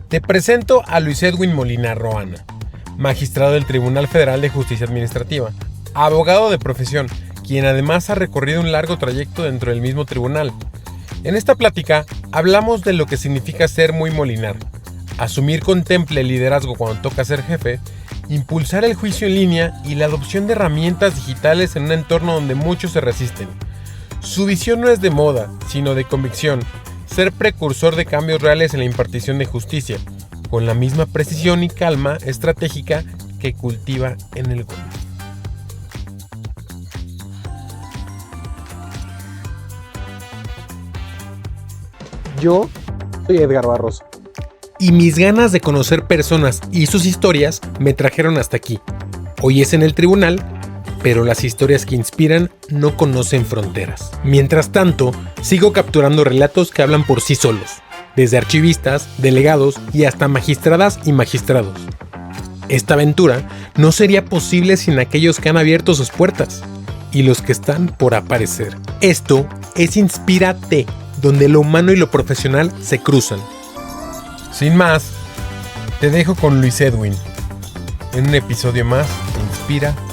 Te presento a Luis Edwin Molina Roana, magistrado del Tribunal Federal de Justicia Administrativa, abogado de profesión, quien además ha recorrido un largo trayecto dentro del mismo tribunal. En esta plática hablamos de lo que significa ser muy molinar, asumir con temple el liderazgo cuando toca ser jefe, impulsar el juicio en línea y la adopción de herramientas digitales en un entorno donde muchos se resisten. Su visión no es de moda, sino de convicción, ser precursor de cambios reales en la impartición de justicia, con la misma precisión y calma estratégica que cultiva en el gobierno. Yo soy Edgar Barroso. Y mis ganas de conocer personas y sus historias me trajeron hasta aquí. Hoy es en el tribunal, pero las historias que inspiran no conocen fronteras. Mientras tanto, sigo capturando relatos que hablan por sí solos, desde archivistas, delegados y hasta magistradas y magistrados. Esta aventura no sería posible sin aquellos que han abierto sus puertas y los que están por aparecer. Esto es Inspírate, donde lo humano y lo profesional se cruzan. Sin más, te dejo con Luis Edwin en un episodio más de Inspírate.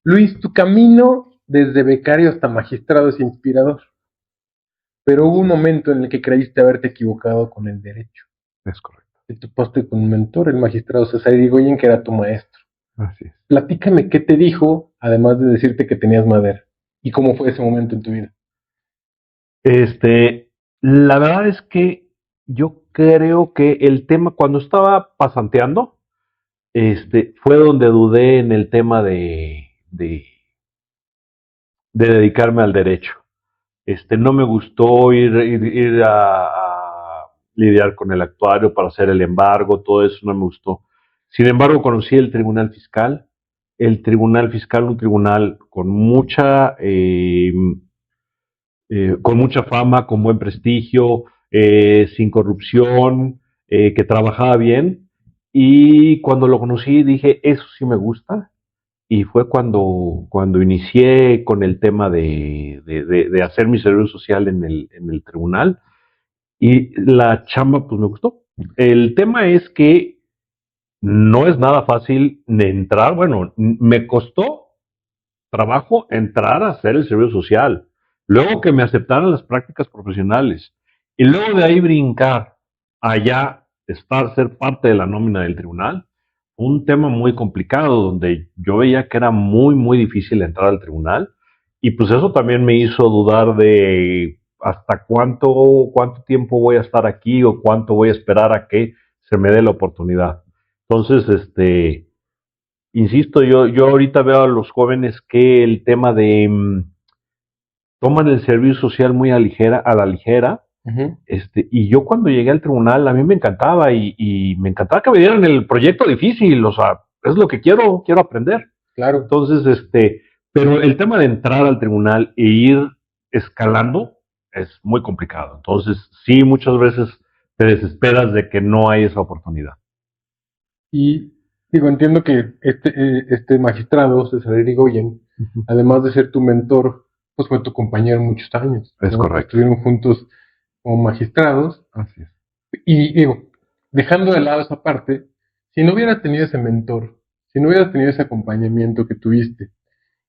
Luis, tu camino desde becario hasta magistrado es inspirador, pero hubo un momento en el que creíste haberte equivocado con el derecho. Es correcto. Te topaste con un mentor, el magistrado César Irigoyen, que era tu maestro. Así es. Platícame qué te dijo, además de decirte que tenías madera, y cómo fue ese momento en tu vida. La verdad es que yo creo que el tema, cuando estaba pasanteando, fue donde dudé en el tema de dedicarme al derecho. No me gustó ir a lidiar con el actuario para hacer el embargo, todo eso no me gustó. Sin embargo, conocí el Tribunal Fiscal. El Tribunal Fiscal, un tribunal con mucha fama, con buen prestigio, sin corrupción, que trabajaba bien. Y cuando lo conocí dije, eso sí me gusta. Y fue cuando inicié con el tema de hacer mi servicio social en el tribunal. Y la chamba, pues me gustó. El tema es que no es nada fácil de entrar. Bueno, me costó trabajo entrar a hacer el servicio social. Luego que me aceptaran las prácticas profesionales. Y luego de ahí brincar allá, ser parte de la nómina del tribunal. Un tema muy complicado donde yo veía que era muy, muy difícil entrar al tribunal. Y pues eso también me hizo dudar de hasta cuánto tiempo voy a estar aquí o cuánto voy a esperar a que se me dé la oportunidad. Entonces, insisto, yo ahorita veo a los jóvenes que el tema de toman el servicio social muy a la ligera. Uh-huh. Y yo cuando llegué al tribunal, a mí me encantaba y me encantaba que me dieran el proyecto difícil, o sea, es lo que quiero aprender. Claro. Entonces, pero el tema de entrar al tribunal e ir escalando es muy complicado. Entonces, sí, muchas veces te desesperas de que no hay esa oportunidad. Y digo, entiendo que este magistrado, César Irigoyen, uh-huh, además de ser tu mentor, pues fue tu compañero en muchos años. Es correcto. Estuvieron juntos como magistrados. Así es. Y digo, dejando de lado esa parte, si no hubieras tenido ese mentor, si no hubieras tenido ese acompañamiento que tuviste,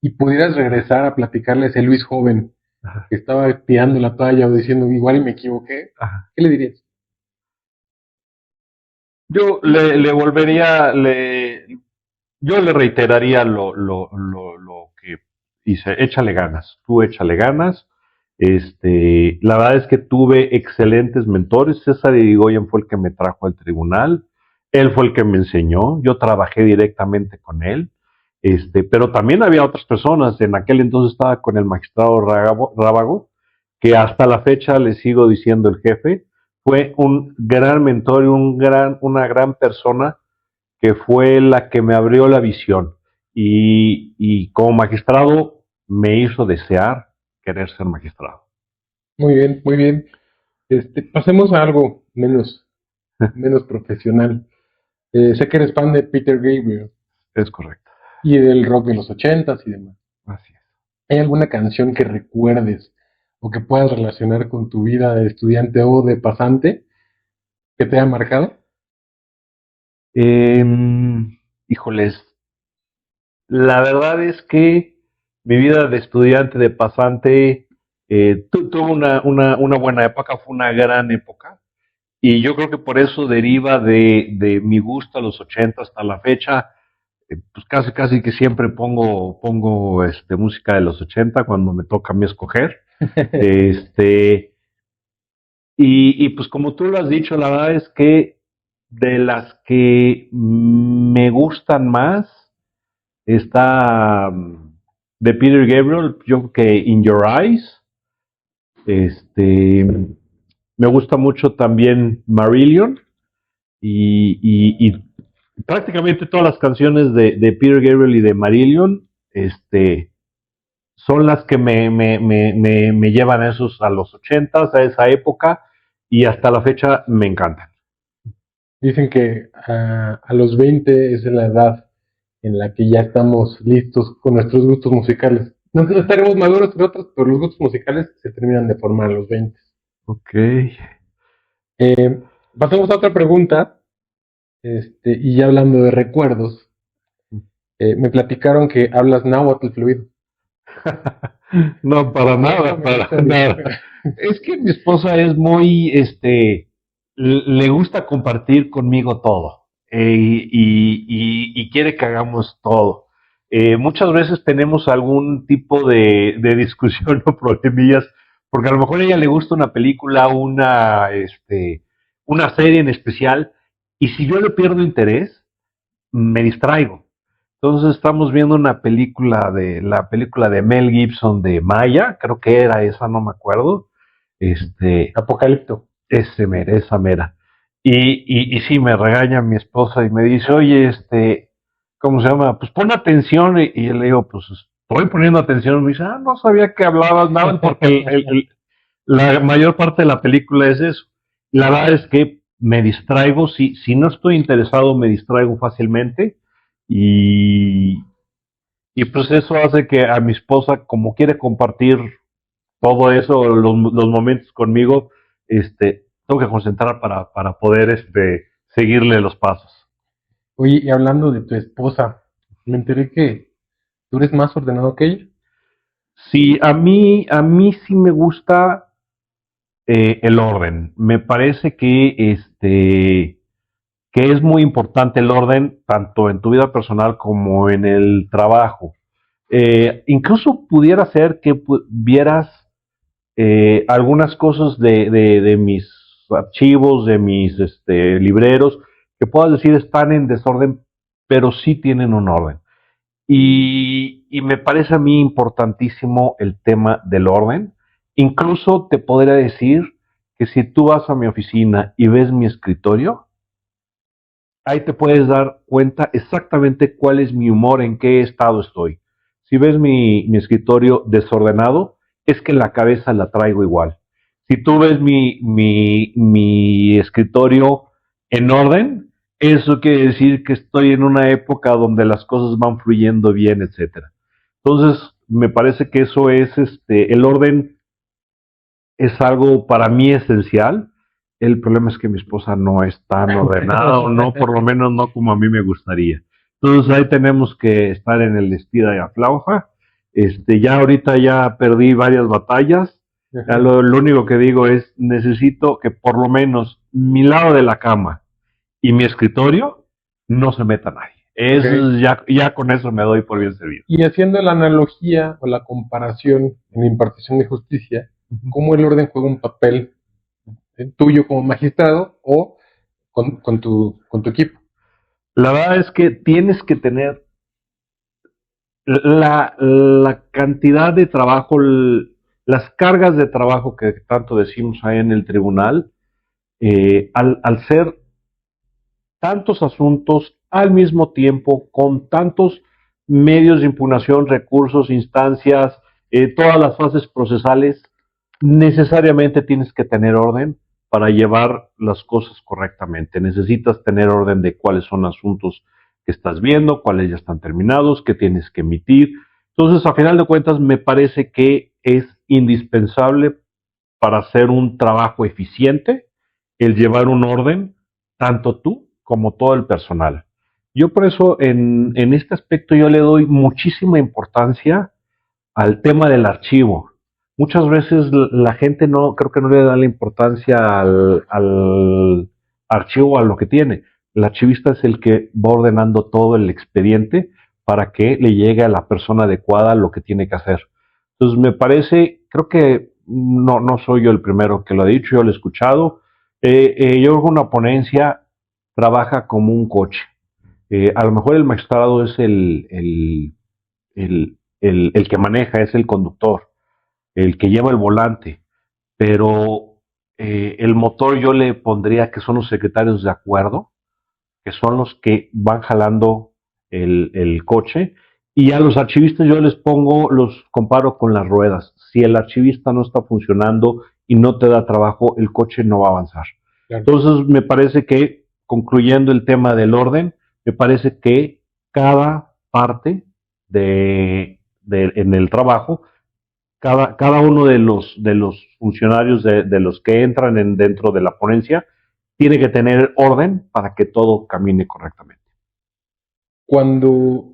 y pudieras regresar a platicarle a ese Luis joven, ajá, que estaba tirando la toalla o diciendo, igual y me equivoqué, ajá, ¿qué le dirías? Yo le volvería, yo le reiteraría lo que hice, échale ganas, tú échale ganas. La verdad es que tuve excelentes mentores. César Irigoyen fue el que me trajo al tribunal, él fue el que me enseñó, yo trabajé directamente con él, pero también había otras personas. En aquel entonces estaba con el magistrado Rábago, que hasta la fecha le sigo diciendo el jefe. Fue un gran mentor y una gran persona que fue la que me abrió la visión. Y como magistrado me hizo desear querer ser magistrado. Muy bien, muy bien. Pasemos a algo menos profesional. Sé que eres fan de Peter Gabriel. Es correcto. Y del rock de los 80s y demás. Así es. ¿Hay alguna canción que recuerdes o que puedas relacionar con tu vida de estudiante o de pasante que te haya marcado? Híjoles, la verdad es que mi vida de estudiante, de pasante, tuvo una buena época, fue una gran época. Y yo creo que por eso deriva de mi gusto a los 80 hasta la fecha. Pues casi que siempre pongo música de los 80 cuando me toca a mí escoger. Este, y pues como tú lo has dicho, la verdad es que de las que me gustan más está de Peter Gabriel, yo creo que In Your Eyes. Este, me gusta mucho también Marillion y prácticamente todas las canciones de Peter Gabriel y de Marillion, son las que me llevan a los 80s, a esa época, y hasta la fecha me encantan. Dicen que a los 20 es la edad en la que ya estamos listos con nuestros gustos musicales. No estaremos maduros que otros, pero los gustos musicales se terminan de formar a los 20. Ok. Pasamos a otra pregunta, y ya hablando de recuerdos, me platicaron que hablas náhuatl fluido. No, para nada, para nada. Es que mi esposa es muy, le gusta compartir conmigo todo, y quiere que hagamos todo. Muchas veces tenemos algún tipo de discusión o problemillas, porque a lo mejor a ella le gusta una película, una serie en especial, y si yo le pierdo interés, me distraigo. Entonces estamos viendo la película de Mel Gibson de Maya, creo que era esa, no me acuerdo. Apocalipto. Esa mera. Y sí, me regaña mi esposa y me dice, oye, ¿cómo se llama? Pues pon atención. Y yo le digo, pues estoy poniendo atención. Me dice, no sabía que hablabas nada, porque la mayor parte de la película es eso. La verdad es que me distraigo, si no estoy interesado, me distraigo fácilmente. Y, y pues eso hace que a mi esposa, como quiere compartir todo eso, los momentos conmigo, tengo que concentrar para poder seguirle los pasos. Oye, y hablando de tu esposa, me enteré que tú eres más ordenado que ella. Sí, a mí sí me gusta el orden. Me parece que es muy importante el orden, tanto en tu vida personal como en el trabajo. Incluso pudiera ser que vieras algunas cosas de mis archivos, de mis libreros, que puedas decir están en desorden, pero sí tienen un orden. Y me parece a mí importantísimo el tema del orden. Incluso te podría decir que si tú vas a mi oficina y ves mi escritorio, ahí te puedes dar cuenta exactamente cuál es mi humor, en qué estado estoy. Si ves mi escritorio desordenado, es que la cabeza la traigo igual. Si tú ves mi escritorio en orden, eso quiere decir que estoy en una época donde las cosas van fluyendo bien, etcétera. Entonces, me parece que eso es, el orden es algo para mí esencial. El problema es que mi esposa no es tan ordenada, o no, por lo menos no como a mí me gustaría. Entonces ahí tenemos que estar en el estira y aflauja. Ya ahorita ya perdí varias batallas. Ya lo único que digo es, necesito que por lo menos mi lado de la cama y mi escritorio no se meta nadie. Ok. Ya con eso me doy por bien servido. Y haciendo la analogía o la comparación en la impartición de justicia, ¿cómo el orden juega un papel tuyo como magistrado o con tu equipo? La verdad es que tienes que tener la cantidad de trabajo, las cargas de trabajo que tanto decimos ahí en el tribunal, al ser tantos asuntos al mismo tiempo, con tantos medios de impugnación, recursos, instancias, todas las fases procesales, necesariamente tienes que tener orden para llevar las cosas correctamente. Necesitas tener orden de cuáles son asuntos que estás viendo, cuáles ya están terminados, qué tienes que emitir. Entonces, a final de cuentas, me parece que es indispensable para hacer un trabajo eficiente, el llevar un orden, tanto tú como todo el personal. Yo por eso en este aspecto yo le doy muchísima importancia al tema del archivo. Muchas veces la gente no, creo que no le da la importancia al archivo, a lo que tiene. El archivista es el que va ordenando todo el expediente para que le llegue a la persona adecuada lo que tiene que hacer. Entonces me parece, creo que no soy yo el primero que lo ha dicho, yo lo he escuchado. Yo creo que una ponencia trabaja como un coche. A lo mejor el magistrado es el que maneja, es el conductor, el que lleva el volante, pero el motor yo le pondría que son los secretarios de acuerdo, que son los que van jalando el coche, y a los archivistas yo les pongo, los comparo con las ruedas. Si el archivista no está funcionando y no te da trabajo, el coche no va a avanzar. Claro. Entonces me parece que, concluyendo el tema del orden, me parece que cada parte en el trabajo, cada uno de los funcionarios de los que entran dentro de la ponencia tiene que tener orden para que todo camine correctamente. Cuando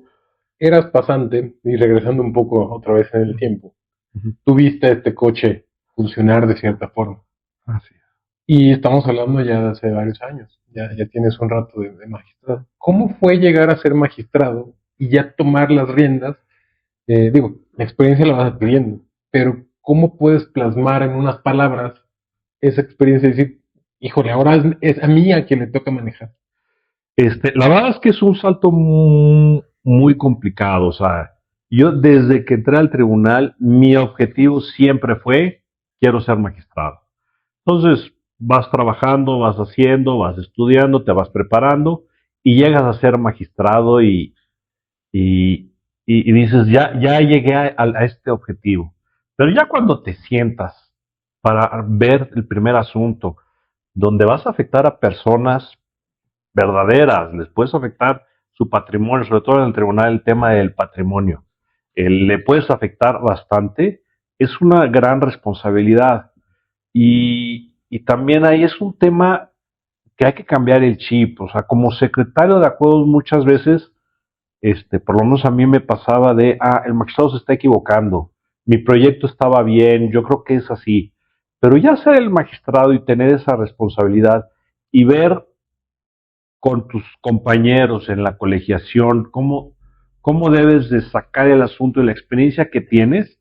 eras pasante, y regresando un poco otra vez en el tiempo, tú viste este coche funcionar de cierta forma. Así es. Y estamos hablando ya de hace varios años, ya tienes un rato de magistrado. ¿Cómo fue llegar a ser magistrado y ya tomar las riendas? Digo, la experiencia la vas adquiriendo, pero ¿cómo puedes plasmar en unas palabras esa experiencia y decir, híjole, ahora es a mí a quien le toca manejar? La verdad es que es un salto muy complicado. O sea, yo desde que entré al tribunal, mi objetivo siempre fue, quiero ser magistrado. Entonces, vas trabajando, vas haciendo, vas estudiando, te vas preparando y llegas a ser magistrado y dices, ya llegué a este objetivo. Pero ya cuando te sientas para ver el primer asunto, donde vas a afectar a personas verdaderas, les puedes afectar su patrimonio, sobre todo en el tribunal el tema del patrimonio, le puedes afectar bastante, es una gran responsabilidad. Y también ahí es un tema que hay que cambiar el chip. O sea, como secretario de acuerdos muchas veces, por lo menos a mí me pasaba el magistrado se está equivocando, mi proyecto estaba bien, yo creo que es así. Pero ya ser el magistrado y tener esa responsabilidad y ver con tus compañeros en la colegiación cómo debes de sacar el asunto y la experiencia que tienes,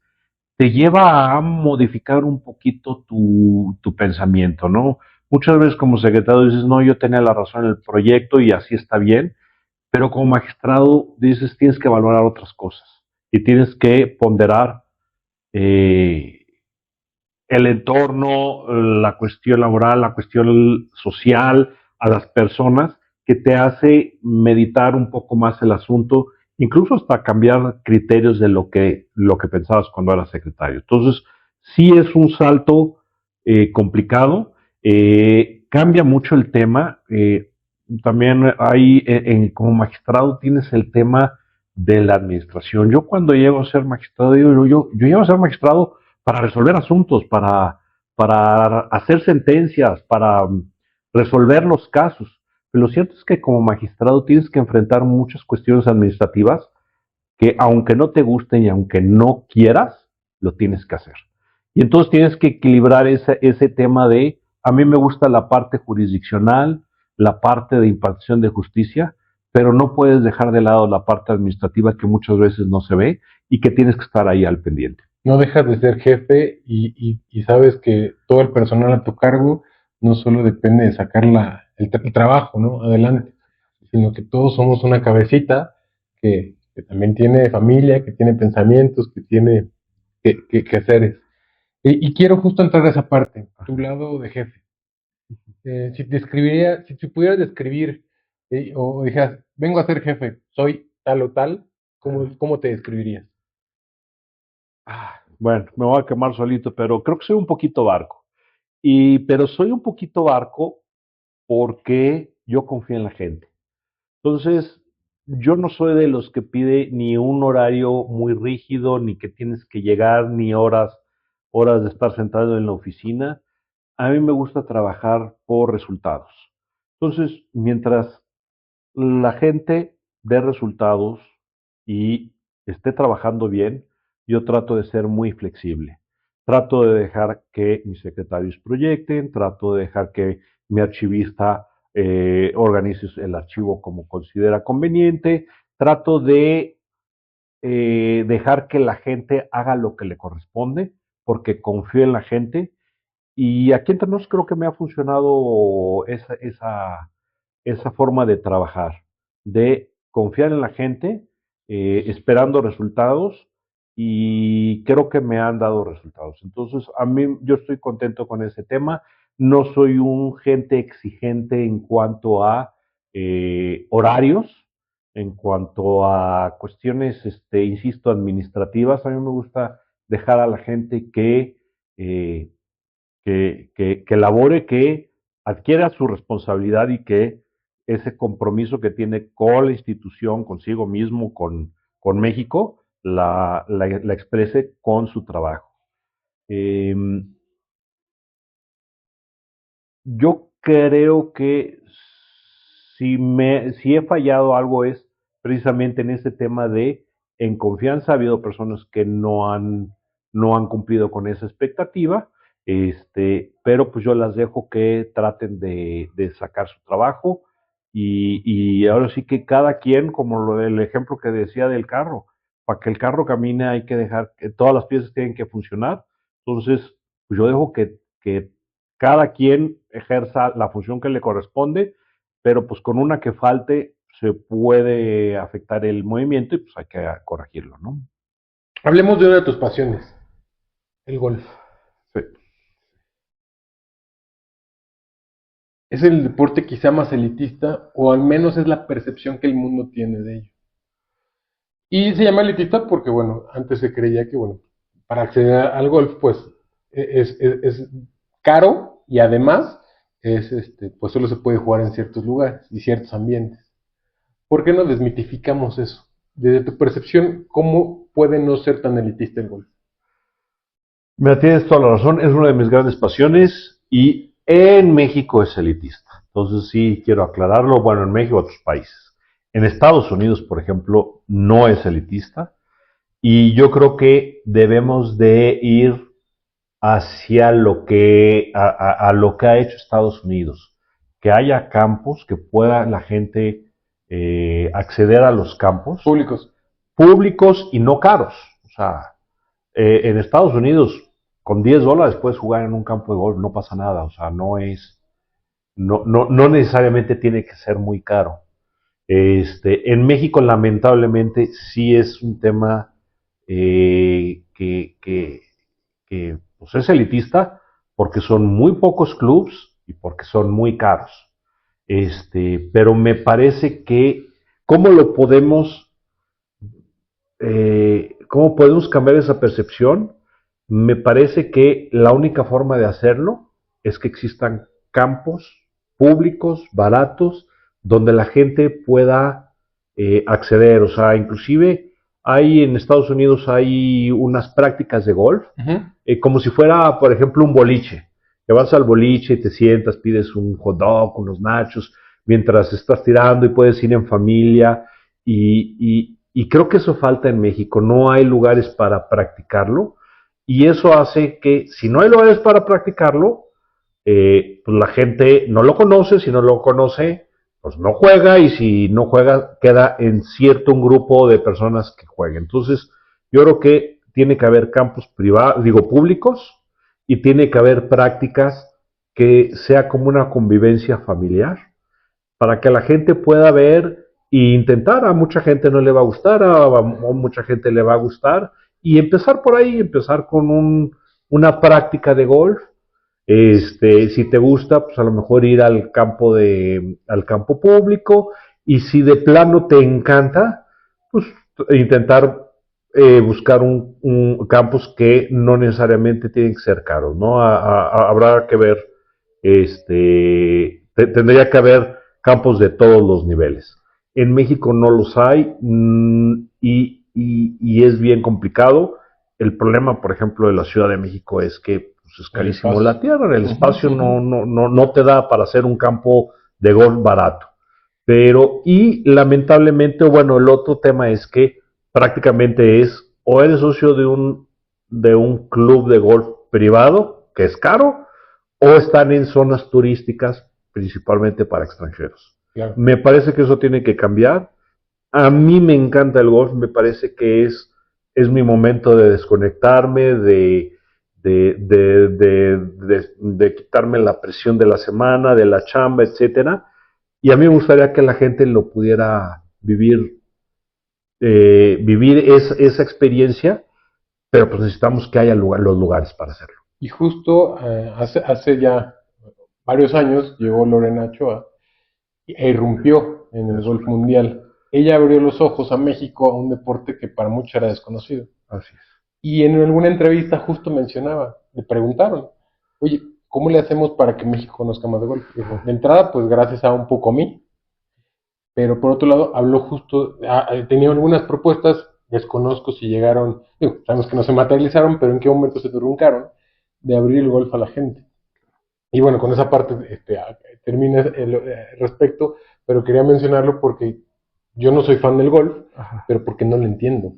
te lleva a modificar un poquito tu pensamiento, ¿no? Muchas veces como secretario dices, no, yo tenía la razón en el proyecto y así está bien, pero como magistrado dices, tienes que valorar otras cosas y tienes que ponderar eh, el entorno, la cuestión laboral, la cuestión social, a las personas, que te hace meditar un poco más el asunto, incluso hasta cambiar criterios de lo que pensabas cuando eras secretario. Entonces, sí es un salto complicado, cambia mucho el tema. También hay, como magistrado, tienes el tema de la administración. Yo cuando llego a ser magistrado, yo llego a ser magistrado para resolver asuntos, para hacer sentencias, para resolver los casos. Pero lo cierto es que como magistrado tienes que enfrentar muchas cuestiones administrativas que aunque no te gusten y aunque no quieras, lo tienes que hacer. Y entonces tienes que equilibrar ese tema a mí me gusta la parte jurisdiccional, la parte de impartición de justicia, pero no puedes dejar de lado la parte administrativa que muchas veces no se ve y que tienes que estar ahí al pendiente. No dejas de ser jefe y sabes que todo el personal a tu cargo no solo depende de sacar el trabajo, ¿no? Adelante, sino que todos somos una cabecita que también tiene familia, que tiene pensamientos, que tiene quehaceres. Y quiero justo entrar a esa parte, tu lado de jefe. Si pudieras describir o dijeras, vengo a ser jefe, soy tal o tal, ¿cómo te describirías? Bueno, me voy a quemar solito, pero creo que soy un poquito barco. Pero soy un poquito barco porque yo confío en la gente. Entonces, yo no soy de los que pide ni un horario muy rígido, ni que tienes que llegar, ni horas horas de estar sentado en la oficina. A mí me gusta trabajar por resultados. Entonces, mientras la gente dé resultados y esté trabajando bien, yo trato de ser muy flexible. Trato de dejar que mis secretarios proyecten, trato de dejar que mi archivista organice el archivo como considera conveniente, trato de dejar que la gente haga lo que le corresponde, porque confío en la gente. Y aquí entre nosotros creo que me ha funcionado esa forma de trabajar, de confiar en la gente, esperando resultados, y creo que me han dado resultados. Entonces, a mí yo estoy contento con ese tema. No soy un gente exigente en cuanto a horarios, en cuanto a cuestiones, insisto, administrativas. A mí me gusta dejar a la gente eh, que labore, que adquiera su responsabilidad y que ese compromiso que tiene con la institución, consigo mismo, con México, la exprese con su trabajo. Eh, yo creo que si he fallado algo es precisamente en ese tema de en confianza. Ha habido personas que no han cumplido con esa expectativa, pero pues yo las dejo que traten de sacar su trabajo, y ahora sí que cada quien, como el ejemplo que decía del carro, para que el carro camine hay que dejar que todas las piezas tienen que funcionar. Entonces, pues yo dejo que cada quien ejerza la función que le corresponde, pero pues con una que falte se puede afectar el movimiento y pues hay que corregirlo, ¿no? Hablemos de una de tus pasiones, el golf. Sí. Es el deporte quizá más elitista, o al menos es la percepción que el mundo tiene de ello. Y se llama elitista porque, bueno, antes se creía que, bueno, para acceder al golf, pues es caro, y además pues solo se puede jugar en ciertos lugares y ciertos ambientes. ¿Por qué no desmitificamos eso? Desde tu percepción, ¿cómo puede no ser tan elitista el golf? Mira, tienes toda la razón, es una de mis grandes pasiones, y en México es elitista. Entonces sí quiero aclararlo. Bueno, en México y otros países. En Estados Unidos, por ejemplo, no es elitista, y yo creo que debemos de ir hacia a lo que ha hecho Estados Unidos, que haya campos, que pueda la gente acceder a los campos Públicos. públicos y no caros. O sea, en Estados Unidos con $10 puedes jugar en un campo de golf, no pasa nada. O sea, no necesariamente tiene que ser muy caro. En México, lamentablemente, sí es un tema que pues es elitista, porque son muy pocos clubs y porque son muy caros. Pero me parece que cómo lo cómo podemos cambiar esa percepción. Me parece que la única forma de hacerlo es que existan campos públicos, baratos, donde la gente pueda acceder. O sea, inclusive en Estados Unidos hay unas prácticas de golf, como si fuera, por ejemplo, un boliche. Que vas al boliche y te sientas, pides un hot dog, unos nachos, mientras estás tirando, y puedes ir en familia. Y creo que eso falta en México. No hay lugares para practicarlo, y eso hace que si no hay lugares para practicarlo, pues la gente no lo conoce. Si no lo conoce, pues no juega, y si no juega, queda en cierto un grupo de personas que jueguen. Entonces, yo creo que tiene que haber campos privados, digo, públicos, y tiene que haber prácticas que sea como una convivencia familiar, para que la gente pueda ver e intentar. A mucha gente no le va a gustar, a mucha gente le va a gustar, y empezar por ahí, empezar con una práctica de golf. Si te gusta, pues a lo mejor ir al campo público, y si de plano te encanta, pues intentar buscar un campus que no necesariamente tienen que ser caros, ¿no? Habrá que ver, tendría que haber campos de todos los niveles. En México no los hay, y es bien complicado. El problema, por ejemplo, de la Ciudad de México es que pues, es carísimo espacio. la tierra, el espacio no te da para hacer un campo de golf barato. Pero, y lamentablemente, bueno, el otro tema es que prácticamente es, o eres socio de un club de golf privado, que es caro, o están en zonas turísticas, principalmente para extranjeros. Claro. Me parece que eso tiene que cambiar. A mí me encanta el golf, me parece que es mi momento de desconectarme, de quitarme la presión de la semana, de la chamba, etcétera. Y a mí me gustaría que la gente lo pudiera vivir esa experiencia, pero pues necesitamos que haya los lugares para hacerlo. Y justo hace ya varios años llegó Lorena Ochoa e irrumpió en el golf mundial. Ella abrió los ojos a México a un deporte que para muchos era desconocido. Así es. Y en alguna entrevista justo mencionaba, le preguntaron, oye, ¿cómo le hacemos para que México conozca más de golf? Dijo, de entrada, pues gracias a un poco a mí, pero por otro lado, habló justo, tenía algunas propuestas, desconozco si llegaron, digo, sabemos que no se materializaron, pero en qué momento se truncaron, de abrir el golf a la gente. Y bueno, con esa parte termina el respecto, pero quería mencionarlo porque yo no soy fan del golf, Ajá. pero porque no lo entiendo.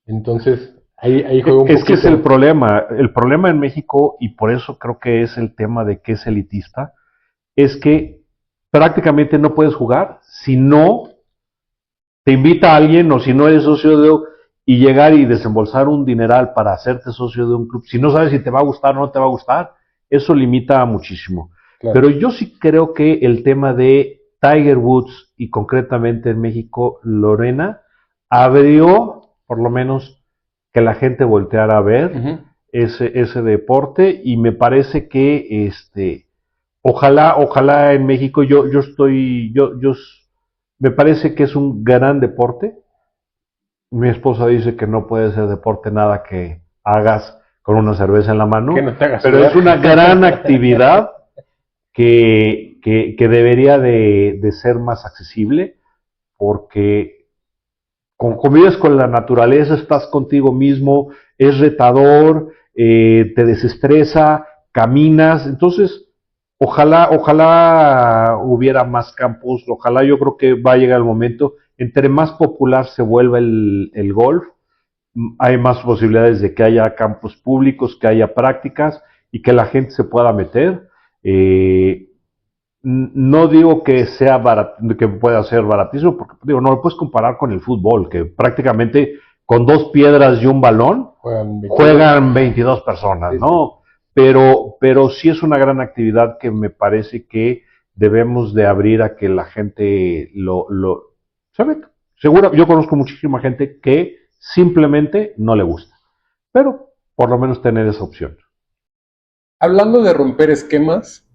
Entonces, ahí juega un Es que poquito. es el problema. El problema en México, y por eso creo que es el tema de que es elitista, es que prácticamente no puedes jugar si no te invita a alguien o si no eres socio y llegar y desembolsar un dineral para hacerte socio de un club. Si no sabes si te va a gustar o no te va a gustar, eso limita muchísimo. Claro. Pero yo sí creo que el tema de Tiger Woods y concretamente en México, Lorena, abrió por lo menos que la gente volteara a ver Uh-huh. ese deporte y me parece que ojalá en México me parece que es un gran deporte. Mi esposa dice que no puede ser deporte nada que hagas con una cerveza en la mano, Que no te hagas pero sudar. es una gran actividad que debería de ser más accesible porque convives con la naturaleza, estás contigo mismo, es retador, te desestresa, caminas, entonces ojalá hubiera más campos, ojalá yo creo que va a llegar el momento, entre más popular se vuelva el golf, hay más posibilidades de que haya campos públicos, que haya prácticas y que la gente se pueda meter. No digo que sea que pueda ser baratísimo, porque digo, no lo puedes comparar con el fútbol, que prácticamente con 2 piedras y un balón juegan 22 personas, Sí, ¿no? Pero sí es una gran actividad que me parece que debemos de abrir a que la gente ¿sabe? Seguro, yo conozco muchísima gente que simplemente no le gusta, pero por lo menos tener esa opción. Hablando de romper esquemas,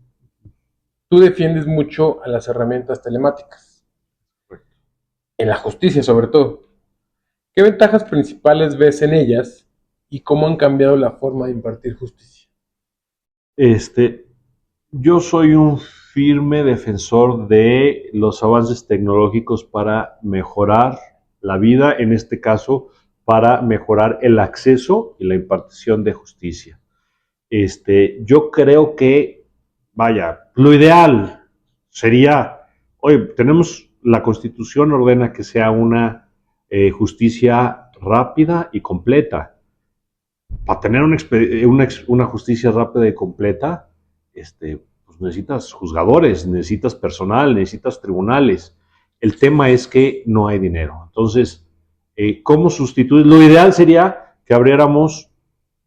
tú defiendes mucho a las herramientas telemáticas, en la justicia sobre todo. ¿Qué ventajas principales ves en ellas y cómo han cambiado la forma de impartir justicia? Yo soy un firme defensor de los avances tecnológicos para mejorar la vida, en este caso, para mejorar el acceso y la impartición de justicia. Yo creo que, vaya, lo ideal sería, oye, la Constitución ordena que sea una justicia rápida y completa. Para tener una justicia rápida y completa, pues necesitas juzgadores, necesitas personal, necesitas tribunales. El tema es que no hay dinero. Entonces, ¿cómo sustituir? Lo ideal sería que abriéramos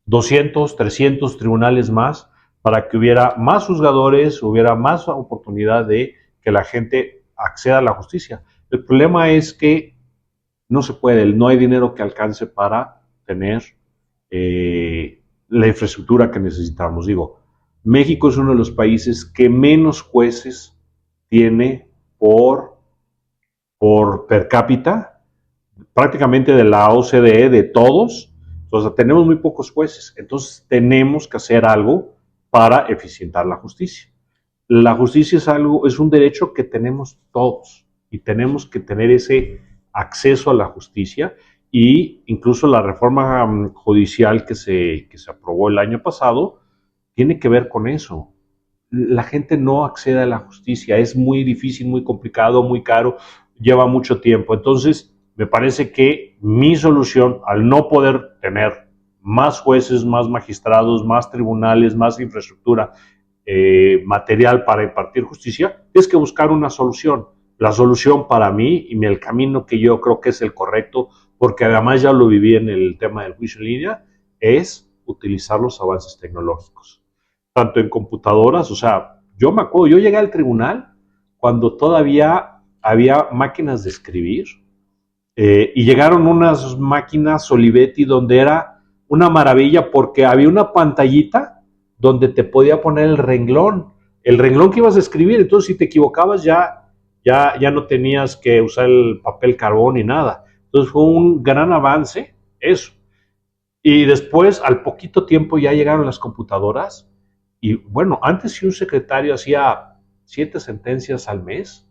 200, 300 tribunales más para que hubiera más juzgadores, hubiera más oportunidad de que la gente acceda a la justicia. El problema es que no se puede, no hay dinero que alcance para tener la infraestructura que necesitamos. Digo, México es uno de los países que menos jueces tiene por per cápita, prácticamente de la OCDE, de todos. Entonces, tenemos muy pocos jueces. Entonces, tenemos que hacer algo para eficientar la justicia. La justicia es un derecho que tenemos todos y tenemos que tener ese acceso a la justicia y incluso la reforma judicial que se aprobó el año pasado tiene que ver con eso. La gente no accede a la justicia, es muy difícil, muy complicado, muy caro, lleva mucho tiempo. Entonces, me parece que mi solución, al no poder tener más jueces, más magistrados, más tribunales, más infraestructura material para impartir justicia, es que buscar una solución. La solución para mí y el camino que yo creo que es el correcto, porque además ya lo viví en el tema del juicio en línea, es utilizar los avances tecnológicos. Tanto en computadoras, o sea, yo me acuerdo, yo llegué al tribunal cuando todavía había máquinas de escribir y llegaron unas máquinas Olivetti donde era una maravilla porque había una pantallita donde te podía poner el renglón que ibas a escribir, entonces si te equivocabas ya no tenías que usar el papel carbón ni nada. Entonces fue un gran avance eso. Y después, al poquito tiempo, ya llegaron las computadoras. Y bueno, antes si un secretario hacía 7 sentencias al mes,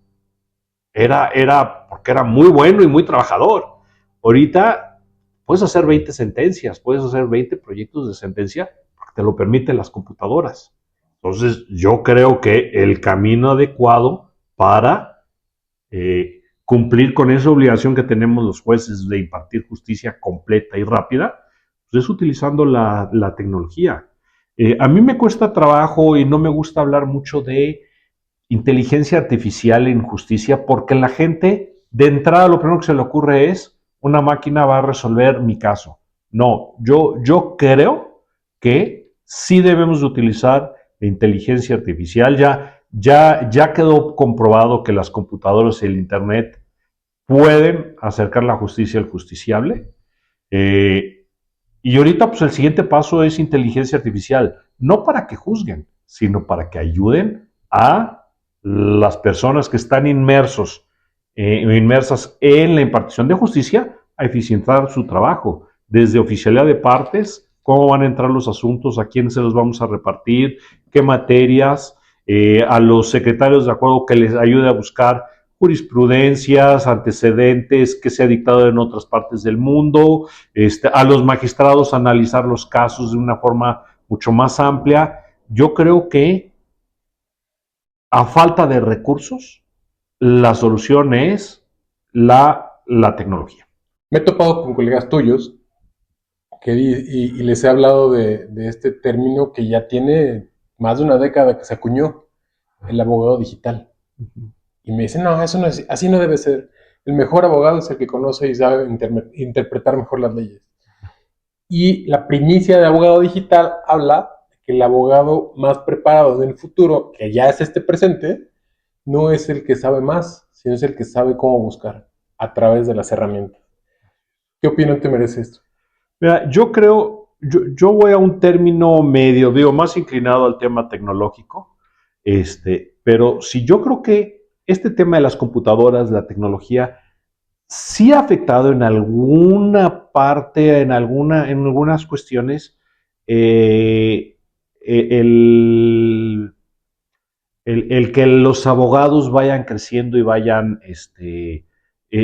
era porque era muy bueno y muy trabajador. Ahorita puedes hacer 20 sentencias, puedes hacer 20 proyectos de sentencia, porque te lo permiten las computadoras. Entonces, yo creo que el camino adecuado para cumplir con esa obligación que tenemos los jueces de impartir justicia completa y rápida, pues es utilizando la tecnología. A mí me cuesta trabajo y no me gusta hablar mucho de inteligencia artificial en justicia porque la gente de entrada lo primero que se le ocurre es una máquina va a resolver mi caso. No, yo creo que sí debemos de utilizar la inteligencia artificial. Ya quedó comprobado que las computadoras y el internet pueden acercar la justicia al justiciable. Y ahorita pues el siguiente paso es inteligencia artificial, no para que juzguen, sino para que ayuden a las personas que están inmersas en la impartición de justicia a eficientar su trabajo, desde oficialidad de partes, cómo van a entrar los asuntos, a quién se los vamos a repartir, qué materias, a los secretarios de acuerdo que les ayude a buscar jurisprudencias, antecedentes que se ha dictado en otras partes del mundo, a los magistrados analizar los casos de una forma mucho más amplia. Yo creo que a falta de recursos, la solución es la tecnología. Me he topado con colegas tuyos y les he hablado de este término que ya tiene más de una década que se acuñó, el abogado digital. Y me dicen, no, eso no es, así no debe ser. El mejor abogado es el que conoce y sabe interpretar mejor las leyes. Y la primicia de abogado digital habla de que el abogado más preparado en el futuro, que ya es este presente, no es el que sabe más, sino es el que sabe cómo buscar a través de las herramientas. ¿Qué opinión te merece esto? Mira, yo voy a un término medio, digo, más inclinado al tema tecnológico, pero si yo creo que este tema de las computadoras, la tecnología, sí ha afectado en alguna parte, en algunas cuestiones, el que los abogados vayan creciendo y vayan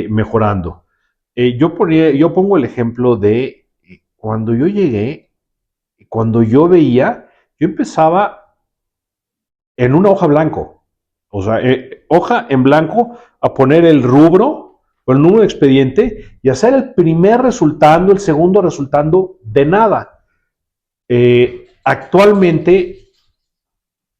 mejorando. Yo pongo el ejemplo de cuando yo llegué, cuando yo veía, yo empezaba en una hoja blanco, o sea, hoja en blanco, a poner el rubro o el número de expediente y hacer el primer resultando, el segundo resultando de nada. Actualmente,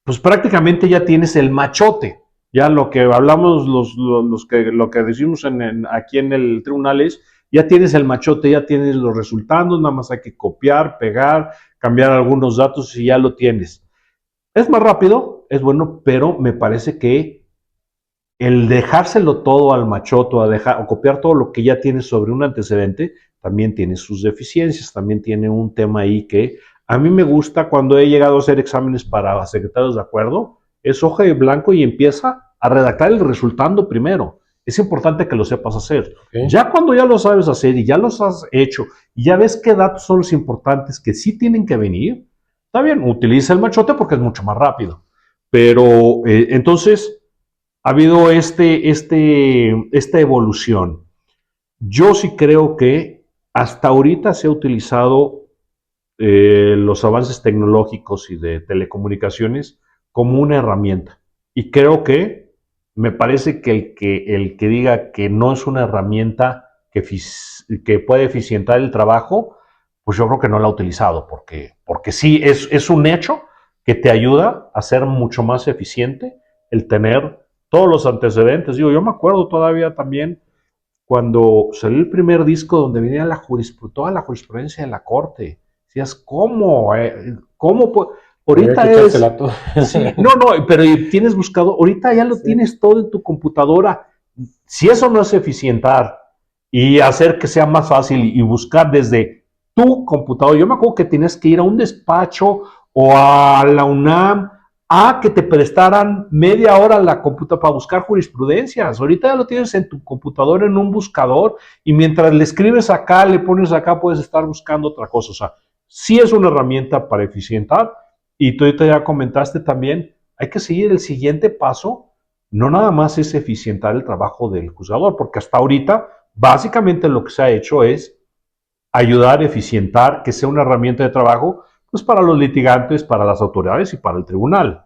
pues prácticamente ya tienes el machote. Ya lo que hablamos, lo que decimos aquí en el tribunal es, ya tienes el machote, ya tienes los resultados, nada más hay que copiar, pegar, cambiar algunos datos y ya lo tienes. Es más rápido, es bueno, pero me parece que el dejárselo todo al machote o copiar todo lo que ya tienes sobre un antecedente, también tiene sus deficiencias, también tiene un tema ahí que a mí me gusta cuando he llegado a hacer exámenes para secretarios de acuerdo, es hoja de blanco y empieza a redactar el resultando primero. Es importante que lo sepas hacer. Okay. Ya cuando ya lo sabes hacer y ya los has hecho y ya ves qué datos son los importantes que sí tienen que venir, está bien, utiliza el machote porque es mucho más rápido. Pero entonces ha habido esta evolución. Yo sí creo que hasta ahorita se ha utilizado los avances tecnológicos y de telecomunicaciones como una herramienta. Y creo que me parece que el que diga que no es una herramienta que puede eficientar el trabajo, pues yo creo que no la ha utilizado, porque sí, es un hecho que te ayuda a ser mucho más eficiente el tener todos los antecedentes. Digo, yo me acuerdo todavía también cuando salió el primer disco donde venía toda la jurisprudencia de la corte. Decías, ¿cómo? ¿Cómo? Había que Ahorita es, echársela todo. sí, no, pero tienes buscado, ahorita ya lo Sí. tienes todo en tu computadora. Si eso no es eficientar y hacer que sea más fácil y buscar desde tu computadora, yo me acuerdo que tienes que ir a un despacho o a la UNAM a que te prestaran media hora la computadora para buscar jurisprudencias. Ahorita ya lo tienes en tu computadora en un buscador y mientras le escribes acá, le pones acá, puedes estar buscando otra cosa. O sea, sí es una herramienta para eficientar y tú ahorita ya comentaste también, hay que seguir el siguiente paso. No nada más es eficientar el trabajo del juzgador, porque hasta ahorita básicamente lo que se ha hecho es ayudar a eficientar, que sea una herramienta de trabajo, pues para los litigantes, para las autoridades y para el tribunal.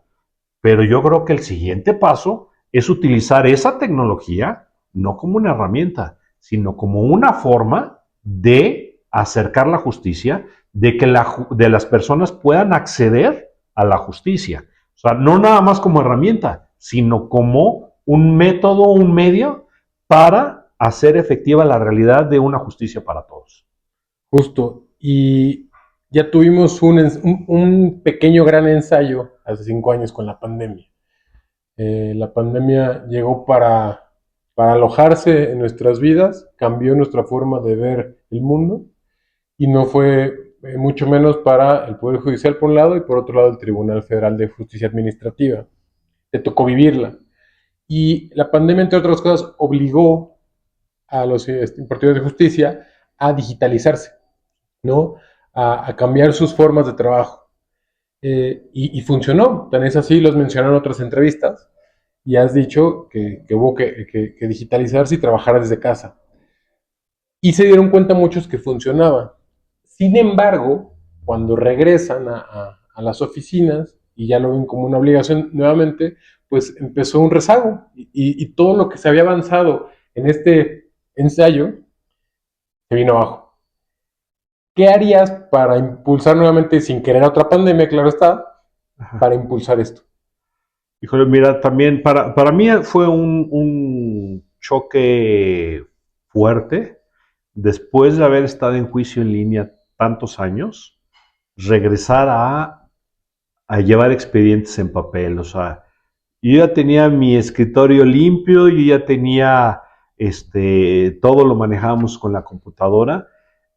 Pero yo creo que el siguiente paso es utilizar esa tecnología no como una herramienta, sino como una forma de acercar la justicia, de que de las personas puedan acceder a la justicia. O sea, no nada más como herramienta, sino como un método, un medio para hacer efectiva la realidad de una justicia para todos. Justo. Y ya tuvimos un pequeño gran ensayo hace 5 años con la pandemia. La pandemia llegó para alojarse en nuestras vidas, cambió nuestra forma de ver el mundo y no fue mucho menos para el Poder Judicial por un lado y por otro lado el Tribunal Federal de Justicia Administrativa. Te tocó vivirla. Y la pandemia, entre otras cosas, obligó a los partidos de justicia a digitalizarse, ¿no? A cambiar sus formas de trabajo. Y funcionó, tan es así, los mencionaron en otras entrevistas, y has dicho que hubo que digitalizarse y trabajar desde casa. Y se dieron cuenta muchos que funcionaba. Sin embargo, cuando regresan a las oficinas y ya lo ven como una obligación nuevamente, pues empezó un rezago y todo lo que se había avanzado en este ensayo se vino abajo. ¿Qué harías para impulsar nuevamente, sin querer otra pandemia, claro está, para impulsar esto? Híjole, mira, también para mí fue un choque fuerte después de haber estado en juicio en línea tantos años, regresar a llevar expedientes en papel. O sea, yo ya tenía mi escritorio limpio, yo ya tenía, todo lo manejábamos con la computadora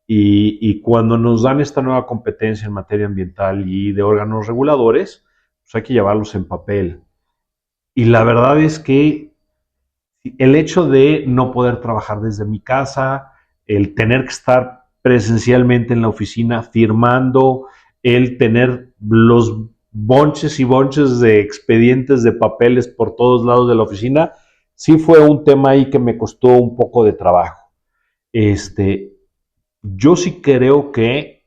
y cuando nos dan esta nueva competencia en materia ambiental y de órganos reguladores, pues hay que llevarlos en papel. Y la verdad es que el hecho de no poder trabajar desde mi casa, el tener que estar presencialmente en la oficina firmando, el tener los bonches y bonches de expedientes de papeles por todos lados de la oficina, sí fue un tema ahí que me costó un poco de trabajo. Este, yo sí creo que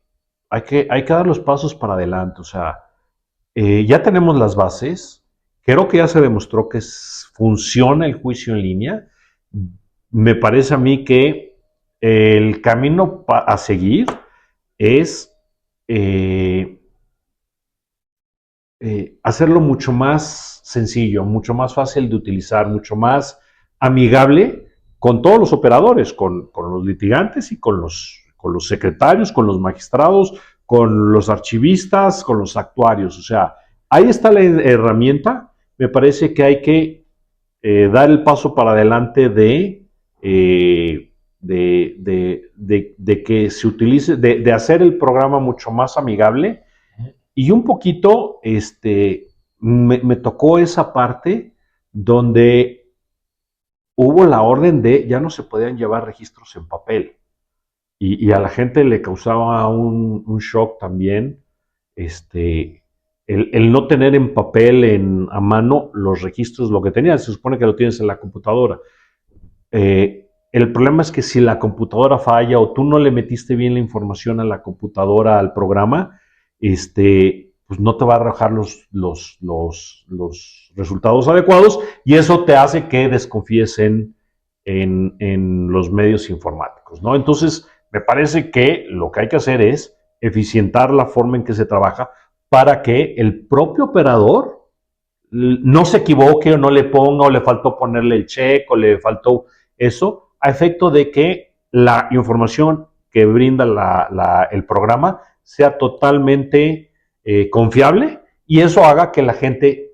hay que dar los pasos para adelante. O sea, ya tenemos las bases. Creo que ya se demostró que funciona el juicio en línea. Me parece a mí que el camino a seguir es eh, hacerlo mucho más sencillo, mucho más fácil de utilizar, mucho más amigable con todos los operadores, con los litigantes y con los secretarios, con los magistrados, con los archivistas, con los actuarios. O sea, ahí está la herramienta. Me parece que hay que dar el paso para adelante de que se utilice, de hacer el programa mucho más amigable y un poquito, me tocó esa parte donde hubo la orden de ya no se podían llevar registros en papel. Y a la gente le causaba un shock también, el no tener en papel, a mano, los registros, lo que tenías. Se supone que lo tienes en la computadora. El problema es que si la computadora falla o tú no le metiste bien la información a la computadora, al programa, pues no te va a arrojar los resultados adecuados y eso te hace que desconfíes en los medios informáticos, ¿no? Entonces, me parece que lo que hay que hacer es eficientar la forma en que se trabaja para que el propio operador no se equivoque o no le ponga o le faltó ponerle el check o le faltó eso, a efecto de que la información que brinda el programa sea totalmente confiable y eso haga que la gente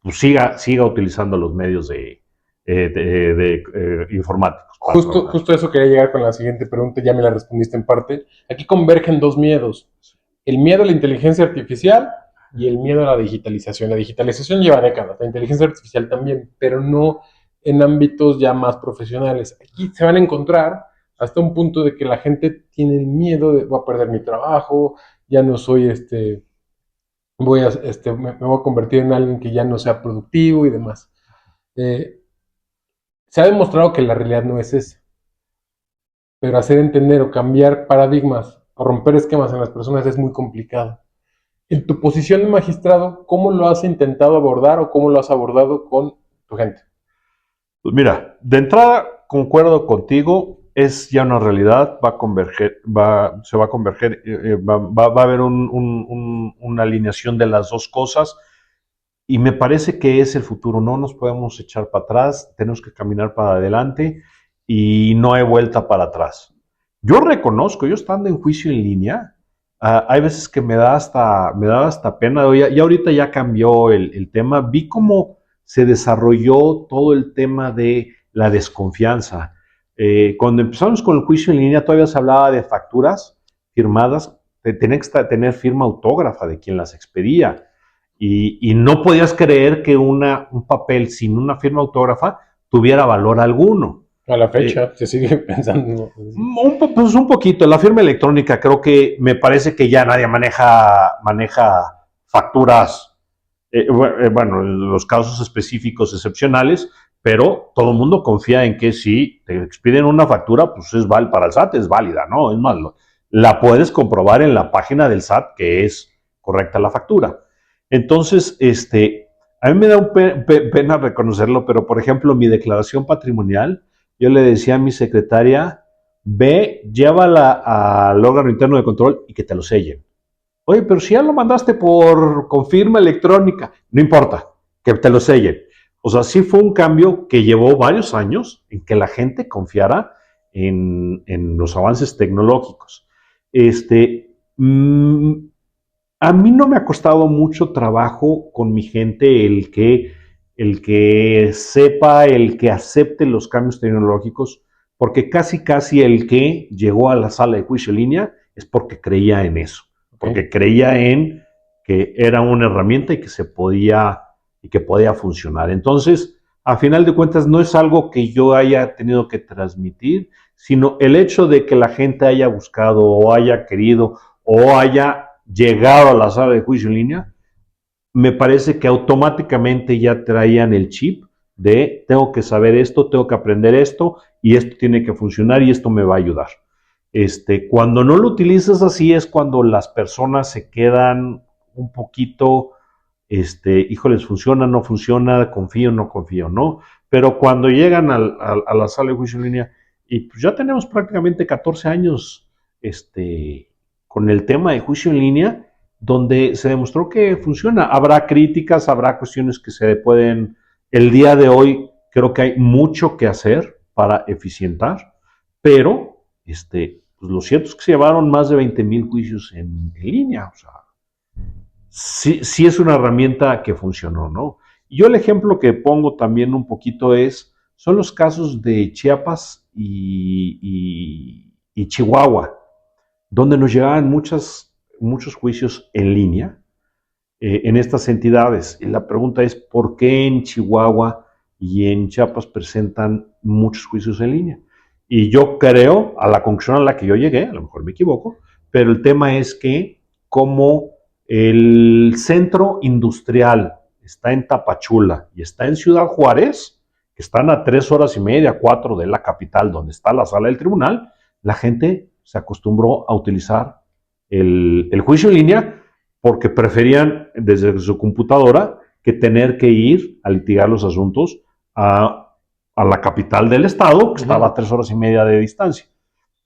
pues, siga utilizando los medios informáticos. Justo eso quería llegar con la siguiente pregunta, ya me la respondiste en parte. Aquí convergen dos miedos. El miedo a la inteligencia artificial y el miedo a la digitalización. La digitalización lleva décadas, la inteligencia artificial también, pero no en ámbitos ya más profesionales. Aquí se van a encontrar hasta un punto de que la gente tiene miedo de voy a perder mi trabajo, ya no soy me voy a convertir en alguien que ya no sea productivo y demás. Eh, Se ha demostrado que la realidad no es esa, pero hacer entender o cambiar paradigmas o romper esquemas en las personas es muy complicado. En tu posición de magistrado, ¿cómo lo has intentado abordar o cómo lo has abordado con tu gente? Pues mira, de entrada concuerdo contigo, es ya una realidad, va a converger, se va a converger, va a haber una alineación de las dos cosas y me parece que es el futuro, no nos podemos echar para atrás, tenemos que caminar para adelante y no hay vuelta para atrás. Yo reconozco, yo estando en juicio en línea, hay veces que me da hasta pena, y ahorita ya cambió el tema, vi cómo se desarrolló todo el tema de la desconfianza. Cuando empezamos con el juicio en línea todavía se hablaba de facturas firmadas, tenía que tener firma autógrafa de quien las expedía. Y no podías creer que un papel sin una firma autógrafa tuviera valor alguno. A la fecha se sigue pensando. Pues un poquito. La firma electrónica creo que me parece que ya nadie maneja facturas, bueno, en los casos específicos excepcionales, pero todo el mundo confía en que si te expiden una factura, pues para el SAT es válida, ¿no? Es más, la puedes comprobar en la página del SAT que es correcta la factura. Entonces, a mí me da pena reconocerlo, pero por ejemplo, mi declaración patrimonial, yo le decía a mi secretaria, ve, llévala al órgano interno de control y que te lo sellen. Oye, pero si ya lo mandaste con firma electrónica, no importa, que te lo sellen. O sea, sí fue un cambio que llevó varios años en que la gente confiara en los avances tecnológicos. A mí no me ha costado mucho trabajo con mi gente el que sepa, el que acepte los cambios tecnológicos, porque casi el que llegó a la sala de juicio en línea es porque creía en eso, porque creía en que era una herramienta y que podía funcionar. Entonces, a final de cuentas, no es algo que yo haya tenido que transmitir, sino el hecho de que la gente haya buscado o haya querido o haya llegado a la sala de juicio en línea, me parece que automáticamente ya traían el chip de tengo que saber esto, tengo que aprender esto y esto tiene que funcionar y esto me va a ayudar. Cuando no lo utilizas así es cuando las personas se quedan un poquito, híjoles, funciona, no funciona, confío, no confío, ¿no? Pero cuando llegan a la sala de juicio en línea y pues ya tenemos prácticamente 14 años, con el tema de juicio en línea, donde se demostró que funciona. Habrá críticas, habrá cuestiones que se pueden... El día de hoy creo que hay mucho que hacer para eficientar, pero pues lo cierto es que se llevaron más de 20,000 juicios en línea. O sea, sí es una herramienta que funcionó, ¿no? Y yo el ejemplo que pongo también un poquito son los casos de Chiapas y Chihuahua, donde nos llegaban muchos juicios en línea en estas entidades. Y la pregunta es, ¿por qué en Chihuahua y en Chiapas presentan muchos juicios en línea? Y yo creo, a la conclusión a la que yo llegué, a lo mejor me equivoco, pero el tema es que como el centro industrial está en Tapachula y está en Ciudad Juárez, que están a 3 horas y media, 4 de la capital, donde está la sala del tribunal, la gente se acostumbró a utilizar el juicio en línea porque preferían desde su computadora que tener que ir a litigar los asuntos a la capital del estado, que estaba a 3 horas y media de distancia.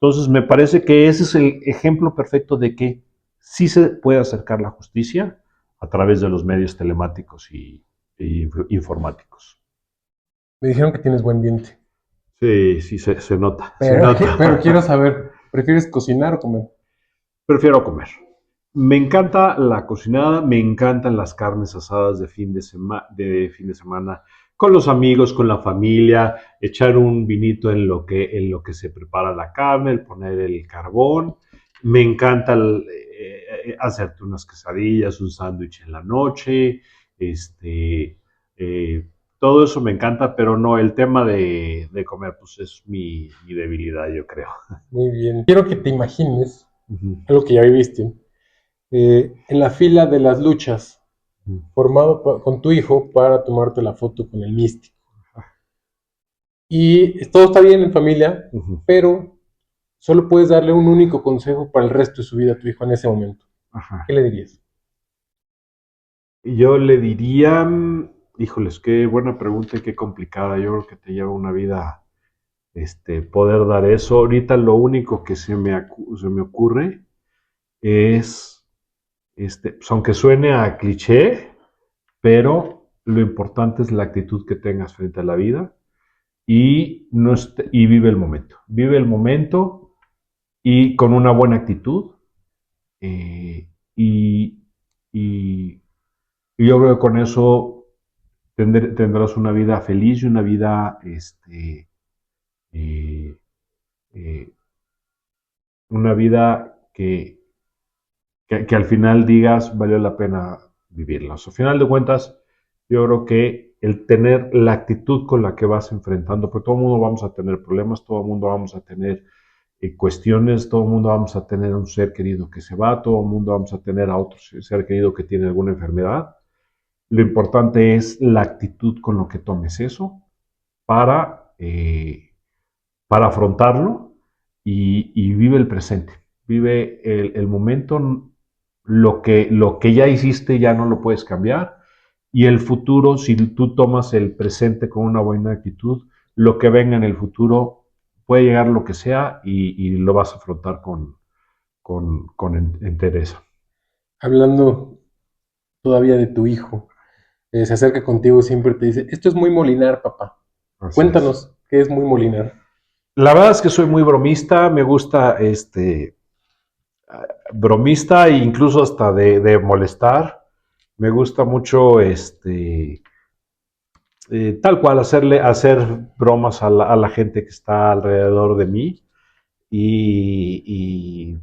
Entonces, me parece que ese es el ejemplo perfecto de que sí se puede acercar la justicia a través de los medios telemáticos y informáticos. Me dijeron que tienes buen diente. Sí, sí, se nota. Se Pero, nota. pero quiero saber, ¿prefieres cocinar o comer? Prefiero comer. Me encanta la cocinada, me encantan las carnes asadas de fin de semana, con los amigos, con la familia, echar un vinito en lo que se prepara la carne, el poner el carbón. Me encanta hacerte unas quesadillas, un sándwich en la noche, eh, todo eso me encanta, pero no, el tema de comer, pues es mi debilidad, yo creo. Muy bien. Quiero que te imagines Ujú. algo que ya viviste. En la fila de las luchas, formado con tu hijo para tomarte la foto con el místico. Y todo está bien en familia, Ujú. pero solo puedes darle un único consejo para el resto de su vida a tu hijo en ese momento. Ajá. ¿Qué le dirías? Yo le diría, híjoles, qué buena pregunta y qué complicada. Yo creo que te lleva una vida, poder dar eso. Ahorita lo único que se me ocurre es, pues aunque suene a cliché, pero lo importante es la actitud que tengas frente a la vida y, no y vive el momento. Vive el momento y con una buena actitud eh, y, y, y yo creo que con eso tendrás una vida feliz y una vida, eh, eh, una vida que al final digas valió la pena vivirla. O sea, al final de cuentas, yo creo que el tener la actitud con la que vas enfrentando, porque todo el mundo vamos a tener problemas, todo el mundo vamos a tener cuestiones, todo el mundo vamos a tener un ser querido que se va, todo el mundo vamos a tener a otro ser querido que tiene alguna enfermedad. Lo importante es la actitud con lo que tomes eso para, eh, para afrontarlo y vive el presente, vive el momento, lo que ya hiciste ya no lo puedes cambiar y el futuro, si tú tomas el presente con una buena actitud, lo que venga en el futuro puede llegar lo que sea y lo vas a afrontar con entereza. Hablando todavía de tu hijo, se acerca contigo y siempre te dice, esto es muy Molinar, papá. Así es. Cuéntanos, ¿qué es muy Molinar? La verdad es que soy muy bromista, me gusta bromista e incluso hasta de molestar. Me gusta mucho tal cual hacer bromas a la gente que está alrededor de mí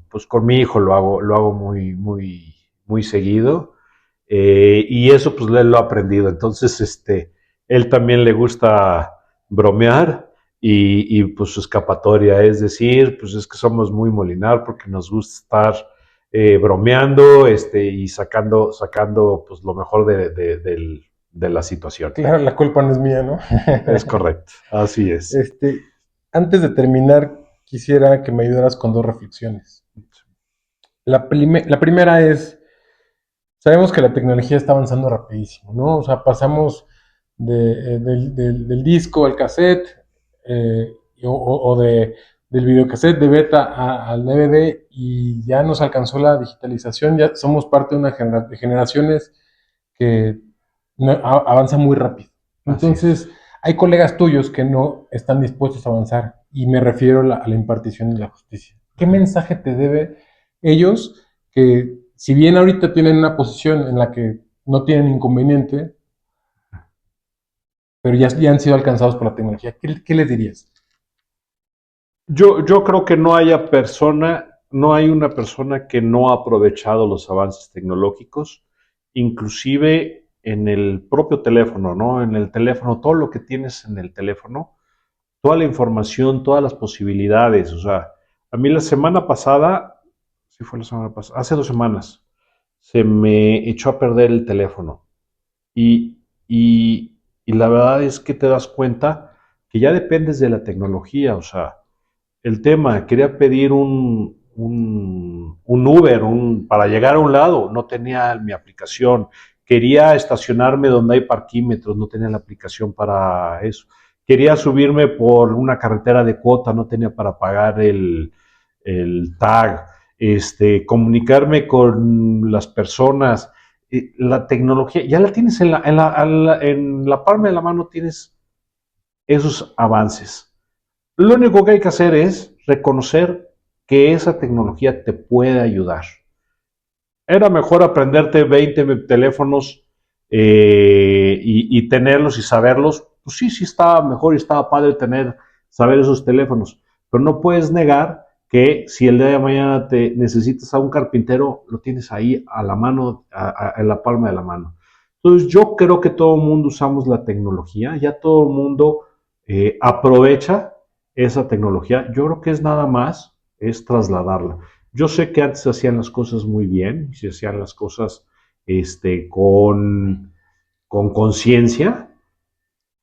pues con mi hijo lo hago muy seguido y eso pues lo he aprendido. Entonces, él también le gusta bromear pues su escapatoria es decir, pues es que somos muy Molinar porque nos gusta estar bromeando y sacando pues lo mejor de la situación. Claro, la culpa no es mía, ¿no? Es correcto, así es. Este, antes de terminar, quisiera que me ayudaras con dos reflexiones. La primera es, sabemos que la tecnología está avanzando rapidísimo, ¿no? O sea, pasamos del disco al cassette, del videocassette de beta al DVD y ya nos alcanzó la digitalización, ya somos parte de una de generaciones que avanza muy rápido. Entonces, hay colegas tuyos que no están dispuestos a avanzar y me refiero a la impartición de la justicia. ¿Qué mensaje te debe ellos que si bien ahorita tienen una posición en la que no tienen inconveniente, pero ya han sido alcanzados por la tecnología? ¿Qué les dirías? Yo creo que no hay una persona que no ha aprovechado los avances tecnológicos, inclusive en el propio teléfono, ¿no? En el teléfono, todo lo que tienes en el teléfono, toda la información, todas las posibilidades. O sea, a mí la semana pasada, sí fue la semana pasada, hace 2 semanas, se me echó a perder el teléfono. Y, y, y la verdad es que te das cuenta que ya dependes de la tecnología. O sea, el tema, quería pedir un Uber para llegar a un lado, no tenía mi aplicación. Quería estacionarme donde hay parquímetros, no tenía la aplicación para eso. Quería subirme por una carretera de cuota, no tenía para pagar el tag. Comunicarme con las personas. La tecnología, ya la tienes en la palma de la mano, tienes esos avances. Lo único que hay que hacer es reconocer que esa tecnología te puede ayudar. Era mejor aprenderte 20 teléfonos y tenerlos y saberlos. Pues sí, sí estaba mejor y estaba padre saber esos teléfonos. Pero no puedes negar que si el día de mañana te necesitas a un carpintero, lo tienes ahí a la mano, en la palma de la mano. Entonces yo creo que todo el mundo usamos la tecnología, ya todo el mundo aprovecha esa tecnología. Yo creo que es nada más, es trasladarla. Yo sé que antes se hacían las cosas muy bien, se hacían las cosas con conciencia,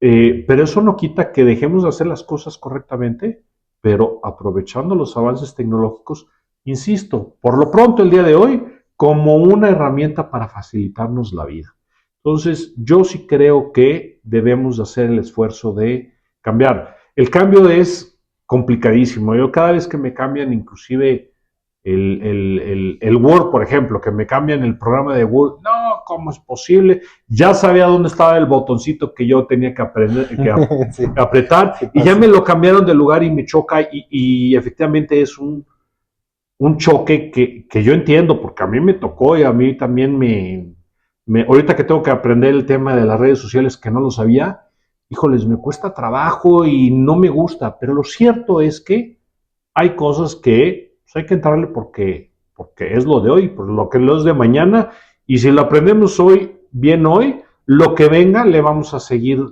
pero eso no quita que dejemos de hacer las cosas correctamente, pero aprovechando los avances tecnológicos, insisto, por lo pronto el día de hoy, como una herramienta para facilitarnos la vida. Entonces, yo sí creo que debemos hacer el esfuerzo de cambiar. El cambio es complicadísimo. Yo cada vez que me cambian, inclusive el Word, por ejemplo, que me cambian el programa de Word, no, ¿cómo es posible? Ya sabía dónde estaba el botoncito que yo tenía que sí, apretar, y ya me lo cambiaron de lugar y me choca, y efectivamente es un choque que yo entiendo, porque a mí me tocó y a mí también ahorita que tengo que aprender el tema de las redes sociales que no lo sabía, híjoles, me cuesta trabajo y no me gusta, pero lo cierto es que hay cosas que pues, hay que entrarle porque es lo de hoy, por lo que es de mañana, y si lo aprendemos hoy, bien hoy, lo que venga le vamos a seguir,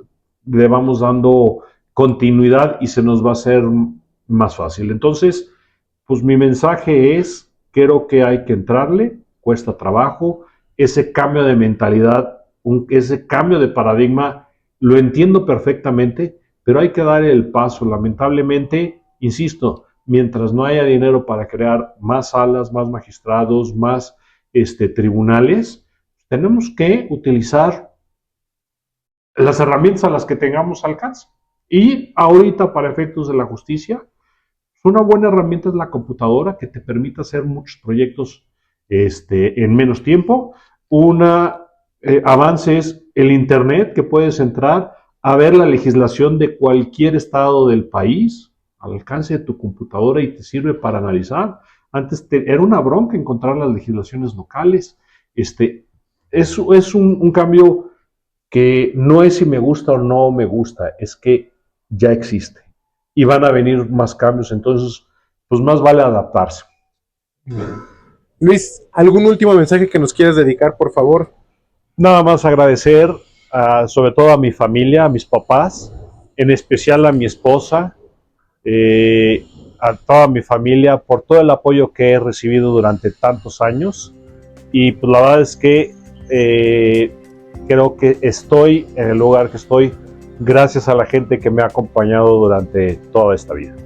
le vamos dando continuidad y se nos va a hacer más fácil. Entonces, pues mi mensaje es, creo que hay que entrarle, cuesta trabajo, ese cambio de mentalidad, ese cambio de paradigma, lo entiendo perfectamente, pero hay que dar el paso. Lamentablemente, insisto, mientras no haya dinero para crear más salas, más magistrados, más tribunales, tenemos que utilizar las herramientas a las que tengamos alcance. Y ahorita, para efectos de la justicia, una buena herramienta es la computadora, que te permite hacer muchos proyectos en menos tiempo. Avance es el Internet, que puedes entrar a ver la legislación de cualquier estado del país al alcance de tu computadora y te sirve para analizar. Antes era una bronca encontrar las legislaciones locales. Es un cambio que no es si me gusta o no me gusta, es que ya existe y van a venir más cambios, entonces pues más vale adaptarse. Luis, ¿algún último mensaje que nos quieras dedicar, por favor? Nada más agradecer sobre todo a mi familia, a mis papás, en especial a mi esposa, a toda mi familia por todo el apoyo que he recibido durante tantos años, y pues la verdad es que creo que estoy en el lugar que estoy gracias a la gente que me ha acompañado durante toda esta vida.